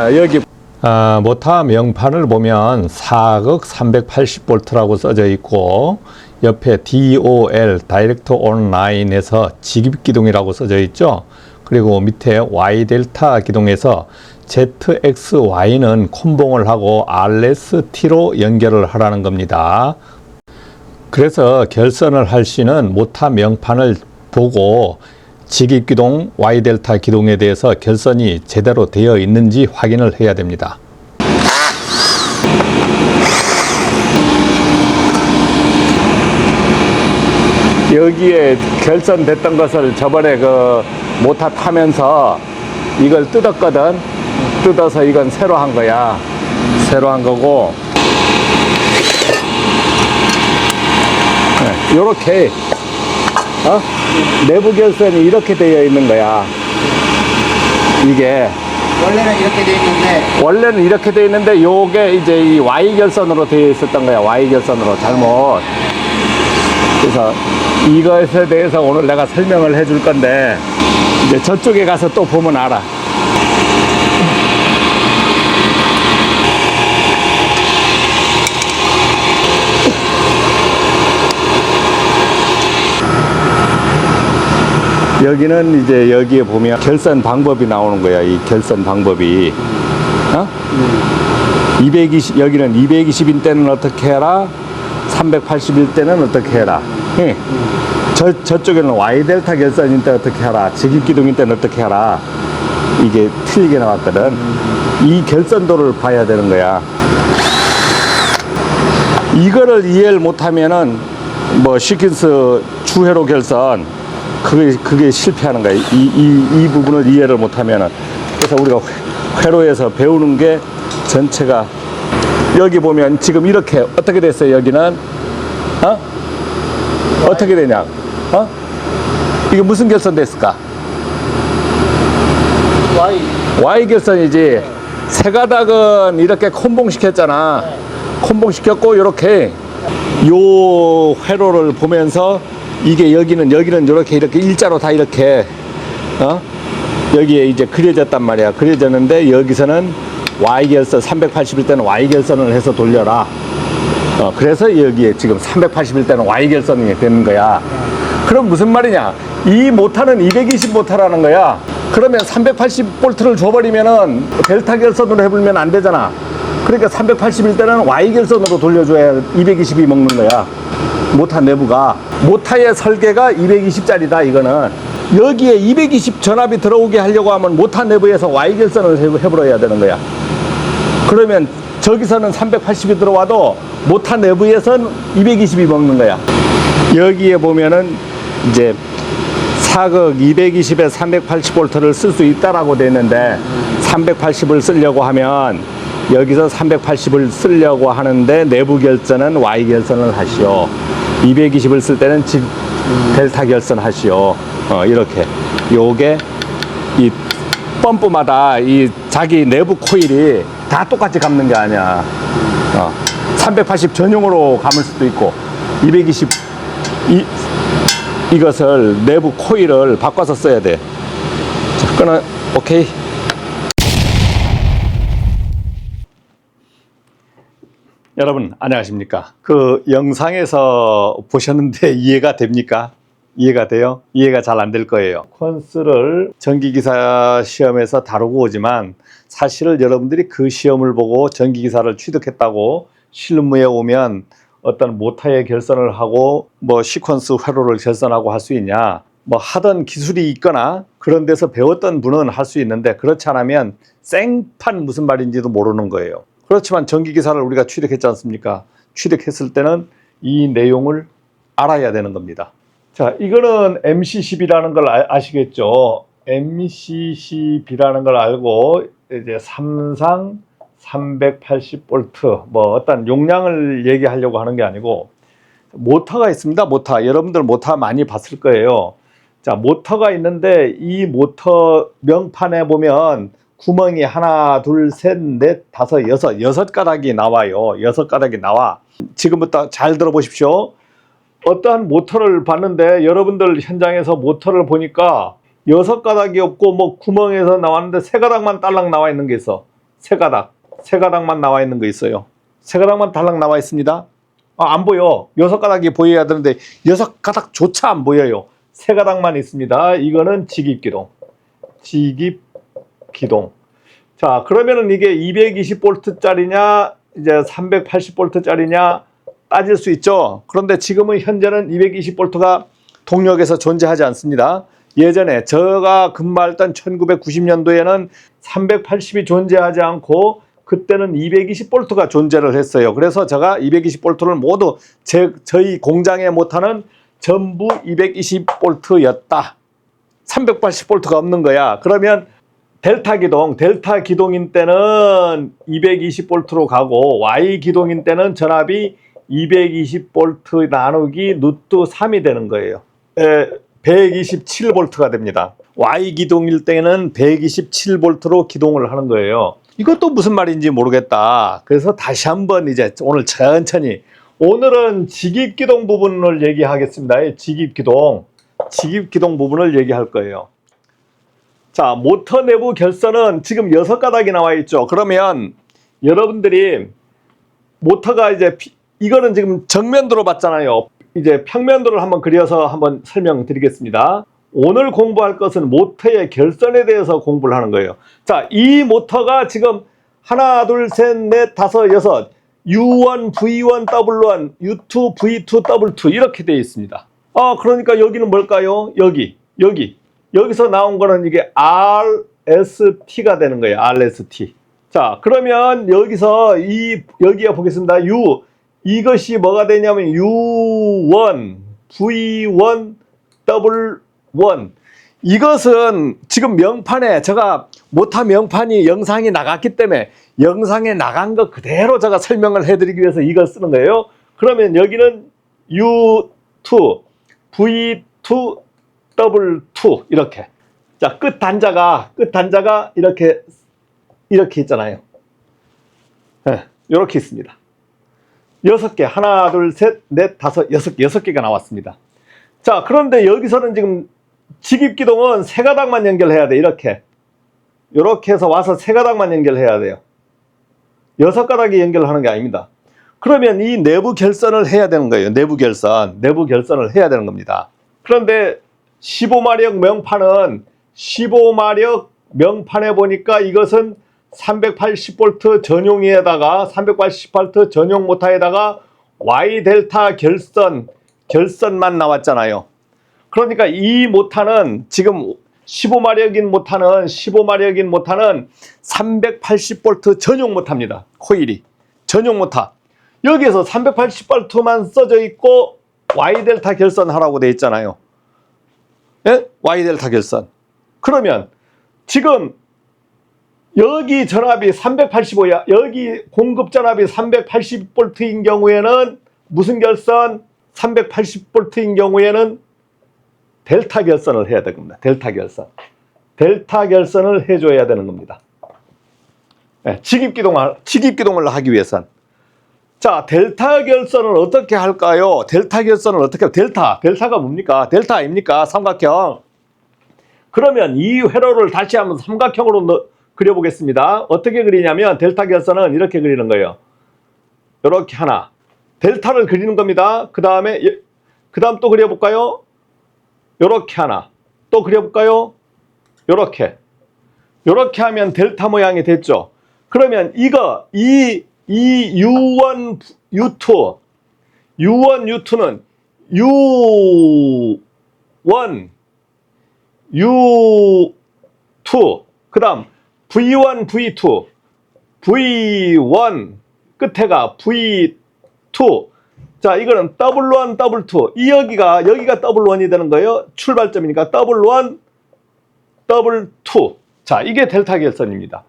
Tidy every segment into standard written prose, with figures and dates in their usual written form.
여기 모타 명판을 보면 4극 380V라고 써져 있고 옆에 DOL 다이렉트 온라인에서 직입기둥이라고 써져 있죠. 그리고 밑에 Y 델타 기둥에서 ZXY는 콤봉을 하고 RST로 연결을 하라는 겁니다. 그래서 결선을 할 시는 모타 명판을 보고 직입기둥 Y 델타 기둥에 대해서 결선이 제대로 되어 있는지 확인을 해야 됩니다. 여기에 결선됐던 것을 저번에 그 모타 타면서 이걸 뜯었거든. 뜯어서 이건 새로 한 거야. 새로 한 거고 요렇게 내부 결선이 이렇게 되어 있는 거야. 이게 원래는 이렇게 되어 있는데 요게 이제 이 Y 결선으로 되어 있었던 거야. Y 결선으로 잘못. 그래서 이것에 대해서 오늘 내가 설명을 해줄 건데 이제 저쪽에 가서 또 보면 알아. 여기는 이제 여기에 보면 결선 방법이 나오는 거야. 이 결선 방법이 220 여기는 220일 때는 어떻게 해라, 380일 때는 어떻게 해라. 저쪽에는 Y 델타 결선일 때 어떻게 하라, 직입기둥일 때는 어떻게 하라. 이게 틀리게 나왔거든. 이 결선도를 봐야 되는 거야. 이거를 이해를 못하면은 뭐 시퀀스 주회로 결선 그게 실패하는 거야. 이 부분을 이해를 못하면은. 그래서 우리가 회로에서 배우는 게 전체가 여기 보면 지금 이렇게 어떻게 됐어요? 여기는 어떻게 되냐? 이게 무슨 결선 됐을까? Y 결선이지. 세 가닥은 이렇게 콤봉시켰잖아. 콤봉시켰고 이렇게 요 회로를 보면서 이게 여기는 이렇게 일자로 다 이렇게 여기에 이제 그려졌단 말이야. 그려졌는데 여기서는 Y 결선 380일 때는 Y 결선을 해서 돌려라. 그래서 여기에 지금 380일 때는 Y 결선이 되는 거야. 그럼 무슨 말이냐? 이 모타는 220 모타라는 거야. 그러면 380V를 줘버리면은 델타 결선으로 해보면 안 되잖아. 그러니까 380일 때는 Y 결선으로 돌려줘야 220이 먹는 거야. 모타 내부가. 모타의 설계가 220짜리다 이거는. 여기에 220 전압이 들어오게 하려고 하면 모타 내부에서 Y 결선을 해버려야 되는 거야. 그러면 저기서는 380이 들어와도 모타 내부에선 220이 먹는 거야. 여기에 보면은 이제 4극 220에 380V를 쓸 수 있다라고 돼 있는데 380을 쓰려고 하면 여기서 380을 쓰려고 하는데 내부 결선은 Y 결선을 하시오. 220을 쓸 때는 델타 결선 하시오. 이렇게. 요게 이 펌프마다 이 자기 내부 코일이 다 똑같이 감는 게 아니야. 380 전용으로 감을 수도 있고 220 이것을 내부 코일을 바꿔서 써야 돼. 자, 끊어. 오케이. 여러분 안녕하십니까? 그 영상에서 보셨는데 이해가 됩니까? 이해가 돼요? 이해가 잘 안 될 거예요. 시퀀스를 전기기사 시험에서 다루고 오지만 사실은 여러분들이 그 시험을 보고 전기기사를 취득했다고 실무에 오면 어떤 모타의 결선을 하고 뭐 시퀀스 회로를 결선하고 할 수 있냐, 뭐 하던 기술이 있거나 그런 데서 배웠던 분은 할 수 있는데 그렇지 않으면 생판 무슨 말인지도 모르는 거예요. 그렇지만 전기기사를 우리가 취득했지 않습니까? 취득했을 때는 이 내용을 알아야 되는 겁니다. 자, 이거는 MC10이라는 걸 아시겠죠? MC10이라는 걸 알고 이제 삼상 380V 뭐 어떤 용량을 얘기하려고 하는 게 아니고 모터가 있습니다. 모터. 여러분들 모터 많이 봤을 거예요. 자, 모터가 있는데 이 모터 명판에 보면 구멍이 하나, 둘, 셋, 넷, 다섯, 여섯 가닥이 나와요. 6가닥이 나와. 지금부터 잘 들어보십시오. 어떠한 모터를 봤는데 여러분들 현장에서 모터를 보니까 6가닥이 없고 뭐 구멍에서 나왔는데 3가닥만 딸랑 나와 있는 게 있어. 세 가닥. 세 가닥만 나와 있는 거 있어요. 세 가닥만 달랑 나와 있습니다. 안 보여. 여섯 가닥이 보여야 되는데 여섯 가닥조차 안 보여요. 세 가닥만 있습니다. 이거는 직입기동. 직입기동. 자, 그러면은 이게 220V짜리냐, 이제 380V짜리냐 따질 수 있죠. 그런데 지금은 현재는 220V가 동력에서 존재하지 않습니다. 예전에 제가 근무했던 1990년도에는 380이 존재하지 않고 그때는 220V가 존재를 했어요. 그래서 제가 220V를 모두 저희 공장에 못하는 전부 220V였다. 380V가 없는 거야. 그러면 델타 기동인 때는 220V로 가고 Y 기동인 때는 전압이 220V 나누기 루트 3이 되는 거예요. 127V가 됩니다. Y 기동일 때는 127V로 기동을 하는 거예요. 이것도 무슨 말인지 모르겠다. 그래서 다시 한번 이제 오늘 천천히, 오늘은 직입기동 부분을 얘기하겠습니다. 직입기동 부분을 얘기할 거예요. 자, 모터 내부 결선은 지금 6가닥이 나와 있죠. 그러면 여러분들이 모터가 이제 이거는 지금 정면도로 봤잖아요. 이제 평면도를 한번 그려서 한번 설명드리겠습니다. 오늘 공부할 것은 모터의 결선에 대해서 공부를 하는 거예요. 자, 이 모터가 지금 하나, 둘, 셋, 넷, 다섯, 여섯, U1, V1, W1, U2, V2, W2 이렇게 되어 있습니다. 그러니까 여기는 뭘까요? 여기서 나온 거는 이게 RST가 되는 거예요. RST. 자, 그러면 여기서 여기에 보겠습니다. 이것이 뭐가 되냐면 U1, V1, W1. 이것은 지금 명판에 제가 모터 명판이 영상이 나갔기 때문에 영상에 나간 거 그대로 제가 설명을 해드리기 위해서 이걸 쓰는 거예요. 그러면 여기는 U2, V2, W2 이렇게. 자, 끝 단자가 이렇게 있잖아요. 이렇게 있습니다. 6개, 하나, 둘, 셋, 넷, 다섯, 6개가 나왔습니다. 자, 그런데 여기서는 지금 직입기동은 세 가닥만 연결해야 돼. 이렇게 해서 와서 세 가닥만 연결해야 돼요. 6가닥이 연결하는 게 아닙니다. 그러면 이 내부 결선을 해야 되는 거예요. 내부 결선을 해야 되는 겁니다. 그런데 15마력 명판은 15마력 명판에 보니까 이것은 380V 전용에다가 380V 전용 모터에다가 Y 델타 결선만 나왔잖아요. 그러니까 이 모터는 지금 15마력인 모터는 380V 전용 모터입니다. 코일이 전용 모터. 여기에서 380V만 써져 있고 Y 델타 결선 하라고 돼 있잖아요. 예? Y 델타 결선. 그러면 지금 여기 전압이 385야. 여기 공급 전압이 380V인 경우에는 무슨 결선? 380V인 경우에는 델타 결선을 해야 되는 겁니다. 델타 결선을 해줘야 되는 겁니다. 네, 직입기동을 하기 위해선. 자, 델타 결선을 어떻게 할까요? 델타가 뭡니까? 델타 아닙니까? 삼각형. 그러면 이 회로를 다시 한번 삼각형으로 그려보겠습니다. 어떻게 그리냐면 델타 결선은 이렇게 그리는 거예요. 이렇게 하나. 델타를 그리는 겁니다. 그 다음 또 그려볼까요? 이렇게 하나. 또 그려볼까요? 이렇게 하면 델타 모양이 됐죠. 그러면 이 U1, U2는 U1, U2, 그 다음 V1, V2, V1, 끝에가 V2. 자, 이거는 W1, W2. 여기가 W1이 되는 거예요. 출발점이니까 W1, W2. 자, 이게 델타 결선입니다.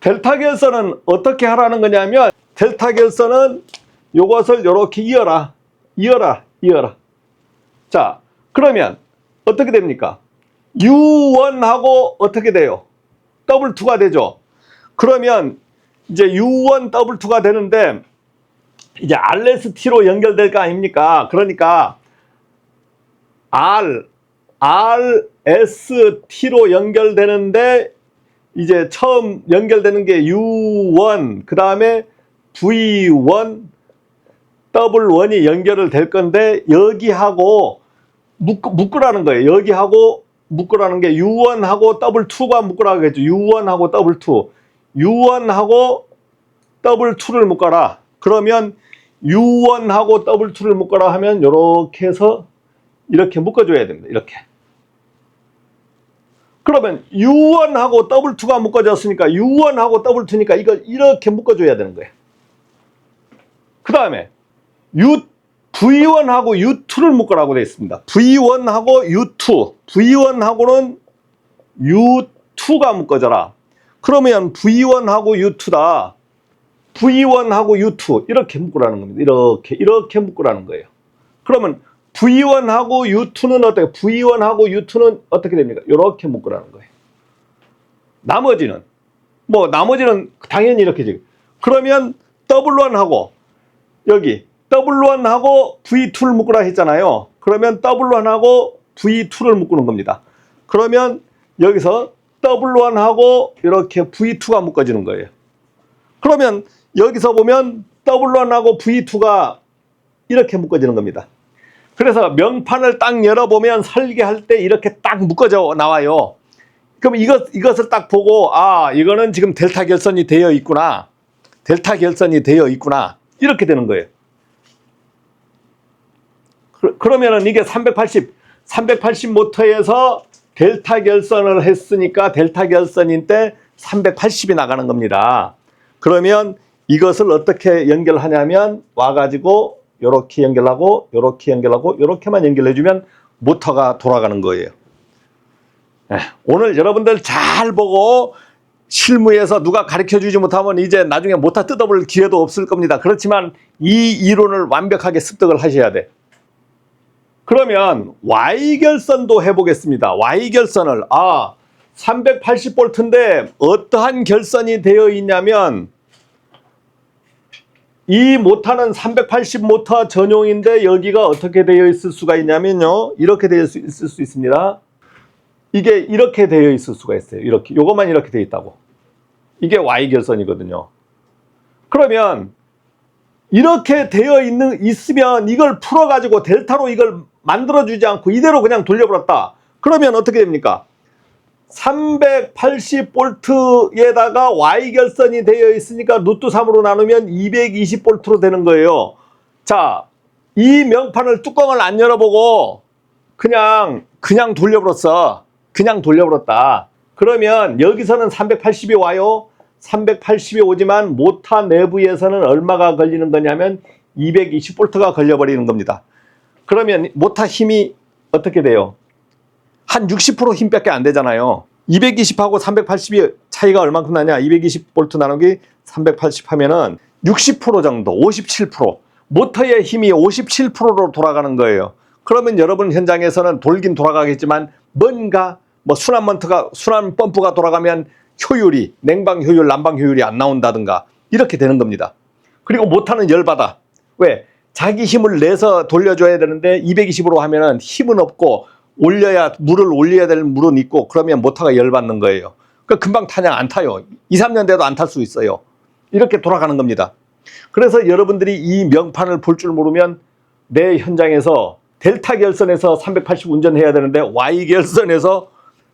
델타 결선은 어떻게 하라는 거냐면, 델타 결선은 요것을 이렇게 이어라. 자, 그러면 어떻게 됩니까? U1하고 어떻게 돼요? W2가 되죠. 그러면 이제 U1, W2가 되는데 이제 RST로 연결될 거 아닙니까? 그러니까 RST로 연결되는데 이제 처음 연결되는 게 U1, 그 다음에 V1, W1이 연결을 될 건데 여기하고 묶으라는 거예요. 여기하고 묶으라는 게 U1하고 W2가 묶으라고 했죠. U1하고 W2. U1하고 W2를 묶어라. 그러면 U1하고 W2를 묶어라 하면 이렇게 해서 이렇게 묶어줘야 됩니다. 이렇게. 그러면 U1하고 W2가 묶어졌으니까 U1하고 W2니까 이걸 이렇게 묶어줘야 되는 거예요. 그 다음에 V1하고 U2를 묶으라고 되어 있습니다. V1하고 U2. V1하고는 U2가 묶어져라. 그러면 V1하고 U2다. V1하고 U2 이렇게 묶으라는 겁니다. 이렇게 묶으라는 거예요. 그러면 V1하고 U2는 어떻게? V1하고 U2는 어떻게 됩니까? 이렇게 묶으라는 거예요. 나머지는 당연히 이렇게 지금. 그러면 W1하고 여기 W1하고 V2를 묶으라 했잖아요. 그러면 W1하고 V2를 묶는 겁니다. 그러면 여기서 W1하고 이렇게 V2가 묶어지는 거예요. 그러면 여기서 보면 W1하고 V2가 이렇게 묶어지는 겁니다. 그래서 명판을 딱 열어보면 설계할 때 이렇게 딱 묶어져 나와요. 그럼 이것을 딱 보고 이거는 지금 델타 결선이 되어 있구나. 델타 결선이 되어 있구나. 이렇게 되는 거예요. 그러면은 이게 380 모터에서 델타 결선을 했으니까 델타 결선인 때 380이 나가는 겁니다. 그러면 이것을 어떻게 연결하냐면 와가지고 요렇게 연결하고 요렇게 연결하고 요렇게만 연결해주면 모터가 돌아가는 거예요. 오늘 여러분들 잘 보고 실무에서 누가 가르쳐주지 못하면 이제 나중에 모터 뜯어볼 기회도 없을 겁니다. 그렇지만 이 이론을 완벽하게 습득을 하셔야 돼. 그러면 Y결선도 해보겠습니다. Y결선을 380V인데 어떠한 결선이 되어 있냐면 이 모터는 380 모터 전용인데 여기가 어떻게 되어 있을 수가 있냐면요. 이렇게 되어 있을 수 있습니다. 이게 이렇게 되어 있을 수가 있어요. 이렇게. 요것만 이렇게 되어 있다고. 이게 Y결선이거든요. 그러면 이렇게 되어 있으면 이걸 풀어가지고 델타로 이걸 만들어주지 않고 이대로 그냥 돌려버렸다. 그러면 어떻게 됩니까? 380V에다가 Y결선이 되어 있으니까 루트 3으로 나누면 220V로 되는 거예요. 자, 이 명판을 뚜껑을 안 열어보고 그냥 돌려버렸어. 그냥 돌려버렸다. 그러면 여기서는 380이 와요. 380이 오지만 모터 내부에서는 얼마가 걸리는 거냐면 220V가 걸려버리는 겁니다. 그러면 모터 힘이 어떻게 돼요? 한 60% 힘밖에 안 되잖아요. 220하고 380이 차이가 얼만큼 나냐? 220V 나누기 380 하면은 60% 정도, 57%. 모터의 힘이 57%로 돌아가는 거예요. 그러면 여러분 현장에서는 돌긴 돌아가겠지만 뭔가 순환 펌프가 돌아가면 효율이, 냉방 효율, 난방 효율이 안 나온다든가 이렇게 되는 겁니다. 그리고 모터는 열받아. 왜? 자기 힘을 내서 돌려줘야 되는데 220으로 하면은 힘은 없고 물을 올려야 될 물은 있고 그러면 모터가 열받는 거예요. 그러니까 금방 타냐? 안 타요. 2, 3년 돼도 안 탈 수 있어요. 이렇게 돌아가는 겁니다. 그래서 여러분들이 이 명판을 볼 줄 모르면 내 현장에서 델타 결선에서 380 운전해야 되는데 Y결선에서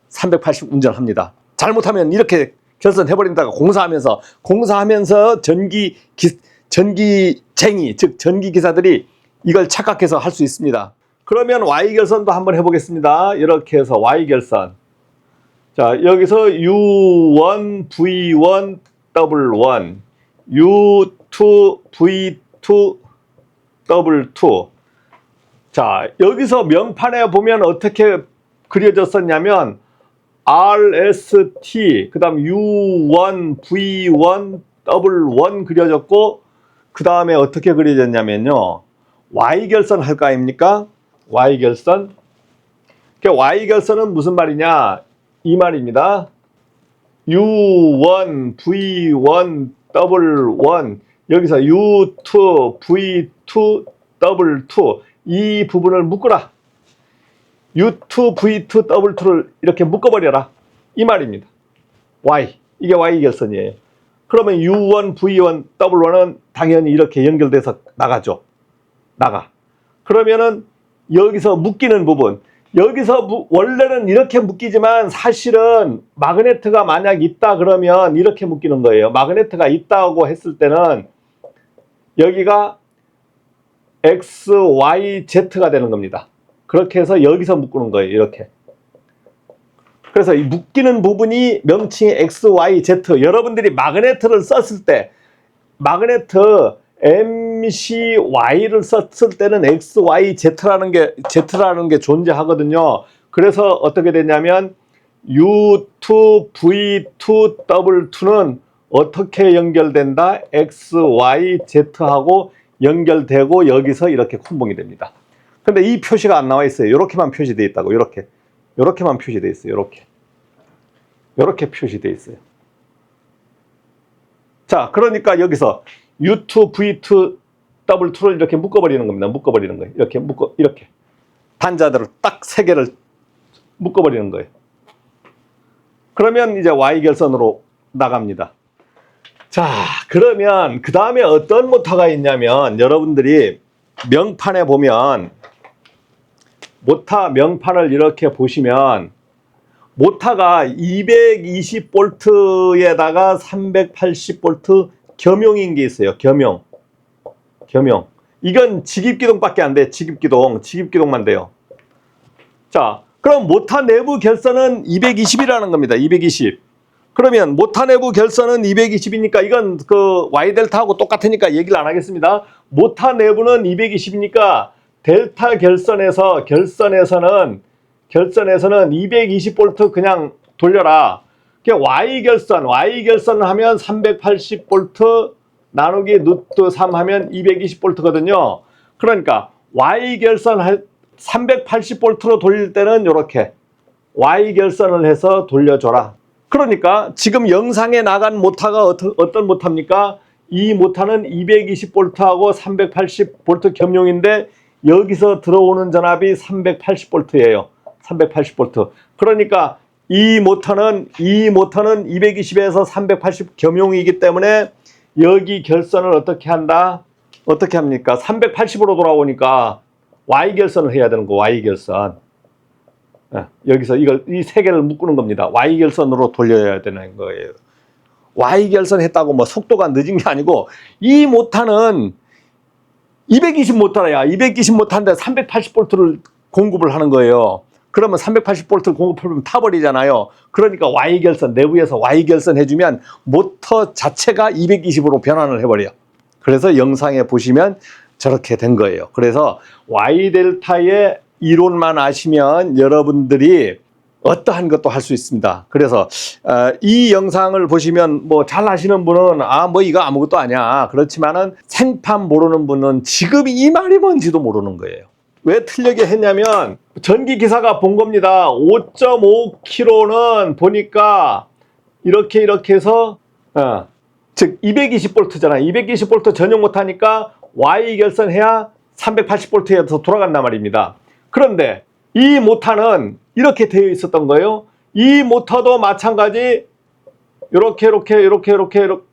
380 운전합니다. 잘못하면 이렇게 결선해버린다가 공사하면서 전기쟁이, 즉 전기기사들이 이걸 착각해서 할 수 있습니다. 그러면 Y결선도 한번 해보겠습니다. 이렇게 해서 Y결선. 자, 여기서 U1, V1, W1, U2, V2, W2. 자, 여기서 명판에 보면 어떻게 그려졌었냐면 RST, 그 다음 U1, V1, W1 그려졌고 그 다음에 어떻게 그려졌냐면요. Y결선 할 거 아닙니까? Y결선. Y결선은 무슨 말이냐? 이 말입니다. U1, V1, W1 여기서 U2, V2, W2 이 부분을 묶어라. U2, V2, W2를 이렇게 묶어버려라. 이 말입니다. Y. 이게 Y 결선이에요. 그러면 U1, V1, W1은 당연히 이렇게 연결돼서 나가죠. 나가. 그러면은 여기서 묶이는 부분. 여기서 원래는 이렇게 묶이지만 사실은 마그네트가 만약 있다 그러면 이렇게 묶이는 거예요. 마그네트가 있다고 했을 때는 여기가 X, Y, Z가 되는 겁니다. 그렇게 해서 여기서 묶는 거예요. 이렇게. 그래서 이 묶이는 부분이 명칭이 X, Y, Z. 여러분들이 마그네트를 썼을 때 마그네트 MCY를 썼을 때는 X, Y, Z라는 게 존재하거든요. 그래서 어떻게 되냐면 U2, V2, W2는 어떻게 연결된다? X, Y, Z하고 연결되고 여기서 이렇게 콤봉이 됩니다. 근데 이 표시가 안 나와 있어요. 이렇게만 표시되어 있다고. 이렇게만 표시되어 있어요. 이렇게 표시되어 있어요. 자, 그러니까 여기서 U2, V2, W2를 이렇게 묶어버리는 겁니다. 묶어버리는 거예요. 이렇게. 단자들을 딱 3개를 묶어버리는 거예요. 그러면 이제 Y 결선으로 나갑니다. 자, 그러면 그 다음에 어떤 모타가 있냐면 여러분들이 명판에 보면 모타 명판을 이렇게 보시면 모타가 220V에다가 380V 겸용인 게 있어요. 겸용. 이건 직입기동밖에 안 돼. 직입기동만 돼요. 자, 그럼 모타 내부 결선은 220이라는 겁니다. 220. 그러면 모타 내부 결선은 220이니까 이건 그 Y 델타하고 똑같으니까 얘기를 안 하겠습니다. 모타 내부는 220이니까 델타 결선에서는 220V 그냥 돌려라. Y 결선 하면 380V 나누기 루트 3 하면 220V거든요. 그러니까 Y 결선 380V로 돌릴 때는 이렇게 Y 결선을 해서 돌려줘라. 그러니까 지금 영상에 나간 모타가 어떤 모타입니까? 이 모타는 220V하고 380V 겸용인데 여기서 들어오는 전압이 380V예요. 380V. 그러니까 이 모터는 220에서 380 겸용이기 때문에 여기 결선을 어떻게 한다? 어떻게 합니까? 380으로 돌아오니까 Y 결선을 해야 되는 거. Y 결선. 여기서 이 3개를 묶는 겁니다. Y 결선으로 돌려야 되는 거예요. Y 결선 했다고 뭐 속도가 늦은 게 아니고 이 모터는 220 모터야. 220 모터인데 380V를 공급을 하는 거예요. 그러면 380V를 공급하면 타버리잖아요. 그러니까 Y 결선, 내부에서 Y 결선 해주면 모터 자체가 220으로 변환을 해버려요. 그래서 영상에 보시면 저렇게 된 거예요. 그래서 Y 델타의 이론만 아시면 여러분들이 어떠한 것도 할 수 있습니다. 그래서 이 영상을 보시면 뭐 잘 아시는 분은 뭐 이거 아무것도 아니야. 그렇지만은 생판 모르는 분은 지금 이 말이 뭔지도 모르는 거예요. 왜 틀리게 했냐면 전기 기사가 본 겁니다. 5.5kg는 보니까 이렇게 해서 즉 220V잖아. 220V 전용 모터니까 Y 결선해야 380V에서 돌아간단 말입니다. 그런데 이 모터는 이렇게 되어 있었던 거예요. 이 모터도 마찬가지 이렇게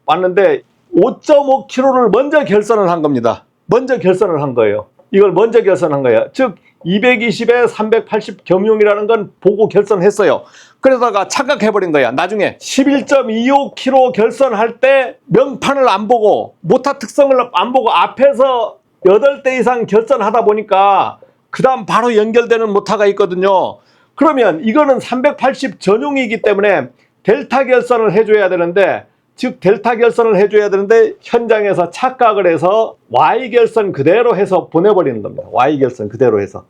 왔는데 5.5kg를 먼저 결선을 한 겁니다. 먼저 결선을 한 거예요. 이걸 먼저 결선한 거예요. 즉 220에 380 겸용이라는 건 보고 결선했어요. 그러다가 착각해버린 거야. 나중에 11.25kg 결선할 때 명판을 안 보고 모타 특성을 안 보고 앞에서 8대 이상 결선하다 보니까 그 다음 바로 연결되는 모타가 있거든요. 그러면 이거는 380 전용이기 때문에 델타 결선을 해줘야 되는데 즉 델타 결선을 해줘야 되는데 현장에서 착각을 해서 Y 결선 그대로 해서 보내버리는 겁니다. Y 결선 그대로 해서.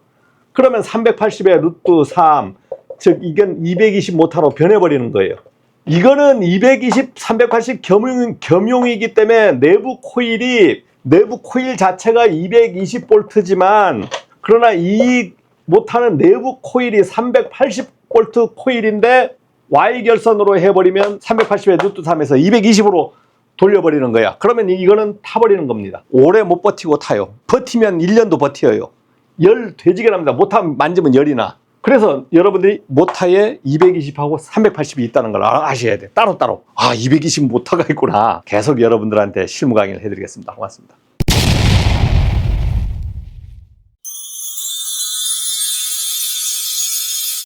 그러면 380에 루트 3 즉 이건 220 모타로 변해버리는 거예요. 이거는 220, 380 겸용이기 때문에 내부 코일 자체가 220V지만 그러나 이 모타는 내부 코일이 380V 코일인데 Y 결선으로 해버리면 380에 루트 3에서 220으로 돌려버리는 거야. 그러면 이거는 타버리는 겁니다. 오래 못 버티고 타요. 버티면 1년도 버텨요. 열 되지게 납니다. 모타 만지면 열이 나. 그래서 여러분들이 모타에 220하고 380이 있다는 걸 아셔야 돼. 따로따로. 아, 220 모타가 있구나. 계속 여러분들한테 실무 강의를 해드리겠습니다. 고맙습니다.